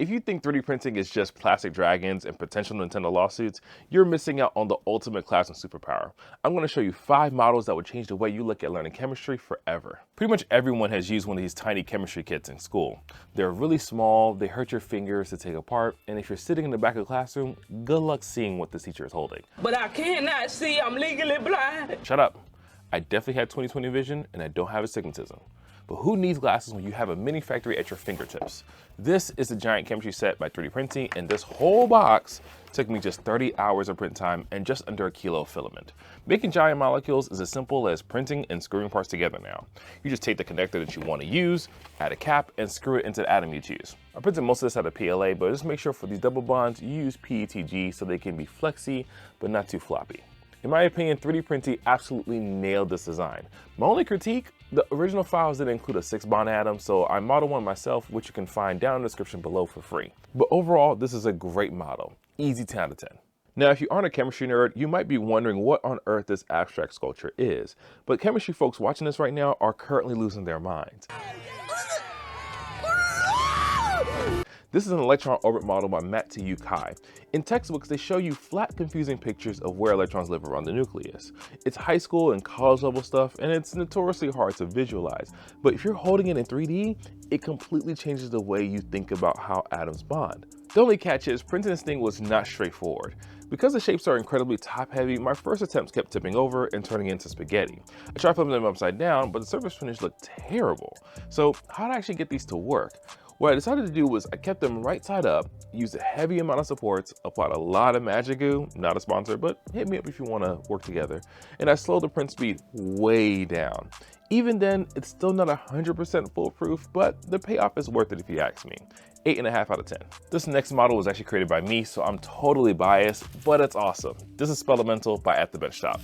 If you think 3D printing is just plastic dragons and potential Nintendo lawsuits, you're missing out on the ultimate classroom superpower. I'm going to show you 5 models that would change the way you look at learning chemistry forever. Pretty much everyone has used one of these tiny chemistry kits in school. They're really small, they hurt your fingers to take apart, and if you're sitting in the back of the classroom, good luck seeing what the teacher is holding. But I cannot see, I'm legally blind. Shut up. I definitely had 20/20 vision, and I don't have astigmatism. But who needs glasses when you have a mini factory at your fingertips? This is the giant chemistry set by 3D Printing, and this whole box took me just 30 hours of print time and just under a kilo of filament. Making giant molecules is as simple as printing and screwing parts together now. You just take the connector that you want to use, add a cap, and screw it into the atom you choose. I printed most of this out of PLA, but just make sure for these double bonds, you use PETG so they can be flexy, but not too floppy. In my opinion, 3D Printing absolutely nailed this design. My only critique, the original files didn't include a 6-bond atom, so I modeled one myself, which you can find down in the description below for free. But overall, this is a great model. Easy 10 out of 10. Now, if you aren't a chemistry nerd, you might be wondering what on earth this abstract sculpture is. But chemistry folks watching this right now are currently losing their minds. This is an electron orbit model by Matt T. Kai. In textbooks, they show you flat, confusing pictures of where electrons live around the nucleus. It's high school and college level stuff, and it's notoriously hard to visualize. But if you're holding it in 3D, it completely changes the way you think about how atoms bond. The only catch is printing this thing was not straightforward. Because the shapes are incredibly top heavy, my first attempts kept tipping over and turning into spaghetti. I tried flipping them upside down, but the surface finish looked terrible. So how did I actually get these to work? What I decided to do was I kept them right side up, used a heavy amount of supports, applied a lot of magic goo, not a sponsor, but hit me up if you want to work together, and I slowed the print speed way down. Even then, it's still not 100% foolproof, but the payoff is worth it if you ask me. 8.5 out of 10. This next model was actually created by me, so I'm totally biased, but it's awesome. This is Spell-emental by At the Benchtop.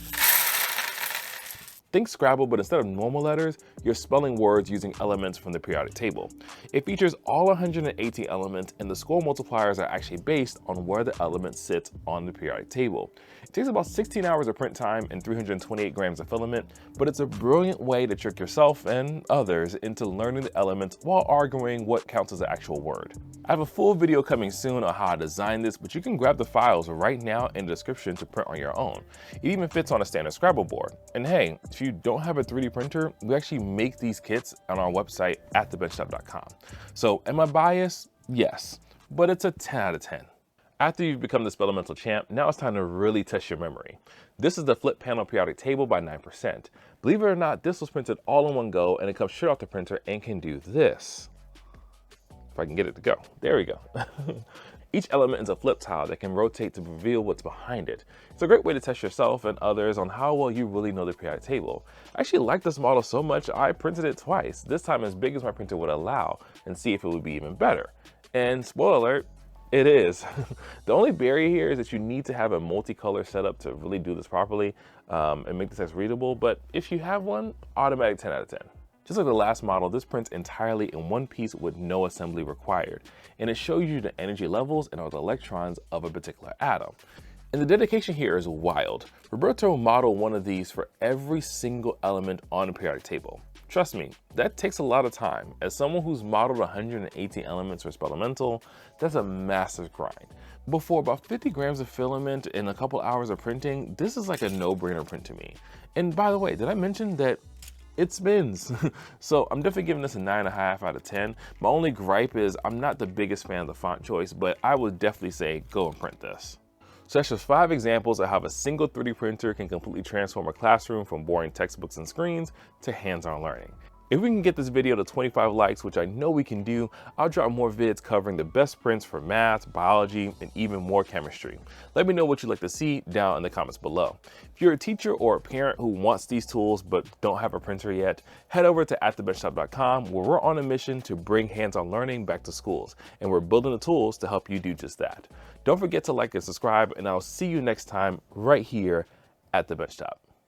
Think Scrabble, but instead of normal letters, you're spelling words using elements from the periodic table. It features all 118 elements, and the score multipliers are actually based on where the element sits on the periodic table. It takes about 16 hours of print time and 328 grams of filament, but it's a brilliant way to trick yourself and others into learning the elements while arguing what counts as an actual word. I have a full video coming soon on how I designed this, but you can grab the files right now in the description to print on your own. It even fits on a standard Scrabble board. And hey, if you don't have a 3D printer, we actually make these kits on our website at thebenchtop.com. So am I biased? Yes, but it's a 10 out of 10. After you've become the Spell-emental champ, now it's time to really test your memory. This is the flip panel periodic table by 9%. Believe it or not, this was printed all in one go, and it comes straight off the printer and can do this. If I can get it to go. There we go. Each element is a flip tile that can rotate to reveal what's behind it. It's a great way to test yourself and others on how well you really know the periodic table. I actually like this model so much I printed it twice, this time as big as my printer would allow, and see if it would be even better. And spoiler alert, it is. The only barrier here is that you need to have a multicolor setup to really do this properly and make the text readable, but if you have one, automatic 10 out of 10. Just like the last model, this prints entirely in one piece with no assembly required, and it shows you the energy levels and all the electrons of a particular atom. And the dedication here is wild. Roberto modeled one of these for every single element on the periodic table. Trust me, that takes a lot of time. As someone who's modeled 118 elements for Spell-emental, that's a massive grind. But for about 50 grams of filament and a couple hours of printing, this is like a no-brainer print to me. And by the way, did I mention that it spins? So I'm definitely giving this a 9.5 out of 10. My only gripe is I'm not the biggest fan of the font choice, but I would definitely say go and print this. So that's just 5 examples of how a single 3D printer can completely transform a classroom from boring textbooks and screens to hands-on learning. If we can get this video to 25 likes, which I know we can do, I'll drop more vids covering the best prints for math, biology, and even more chemistry. Let me know what you'd like to see down in the comments below. If you're a teacher or a parent who wants these tools but don't have a printer yet, head over to atthebenchtop.com, where we're on a mission to bring hands-on learning back to schools, and we're building the tools to help you do just that. Don't forget to like and subscribe, and I'll see you next time right here at the Benchtop.